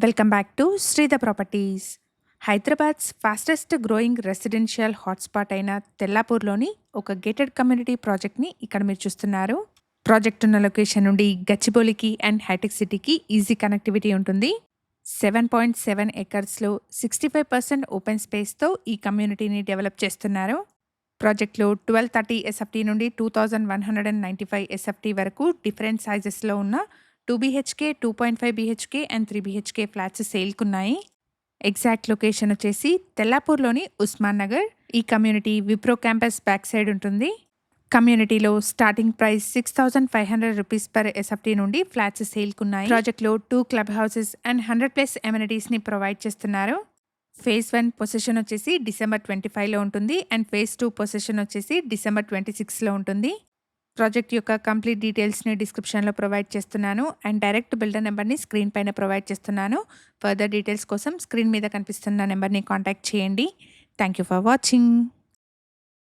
Welcome back to Sridha properties. Hyderabad's fastest growing residential hotspot అయిన తెల్లాపూర్లోని ఒక గేటెడ్ కమ్యూనిటీ ప్రాజెక్ట్ని ఇక్కడ మీరు చూస్తున్నారు. ప్రాజెక్ట్ ఉన్న లొకేషన్ నుండి గచ్చిబౌలికి అండ్ హైటెక్ సిటీకి ఈజీ కనెక్టివిటీ ఉంటుంది. 7.7 ఎకర్స్లో 65% ఓపెన్ స్పేస్తో ఈ కమ్యూనిటీని డెవలప్ చేస్తున్నారు. ప్రాజెక్ట్లో 1230 ఎస్ఎఫ్టీ నుండి 2195 ఎస్ఎఫ్టీ వరకు డిఫరెంట్ సైజెస్లో ఉన్న 2 BHK, 2.5 BHK and 3 BHK flats సేల్కున్నాయి. ఎగ్జాక్ట్ లొకేషన్ వచ్చేసి తెల్లాపూర్లోని ఉస్మాన్ నగర్. ఈ community Wipro campus back side ఉంటుంది. కమ్యూనిటీలో starting price 6500 rupees per SFT నుండి ఫ్లాట్స్ సేల్కున్నాయి. ప్రాజెక్ట్లో 2 క్లబ్ హౌసెస్ అండ్ 100+ ఎమ్యూనిటీస్ని ప్రొవైడ్ చేస్తున్నారు. ఫేజ్ 1 పొజిషన్ వచ్చేసి డిసెంబర్ 25లో ఉంటుంది అండ్ ఫేజ్ 2 పొజిషన్ వచ్చేసి డిసెంబర్ 26లో ఉంటుంది. ప్రాజెక్ట్ యొక్క కంప్లీట్ డీటెయిల్స్ని డిస్క్రిప్షన్లో ప్రొవైడ్ చేస్తున్నాను అండ్ డైరెక్ట్ బిల్డర్ నెంబర్ని స్క్రీన్ పైన ప్రొవైడ్ చేస్తున్నాను. ఫర్దర్ డీటెయిల్స్ కోసం స్క్రీన్ మీద కనిపిస్తున్న నెంబర్ని కాంటాక్ట్ చేయండి. Thank you for watching.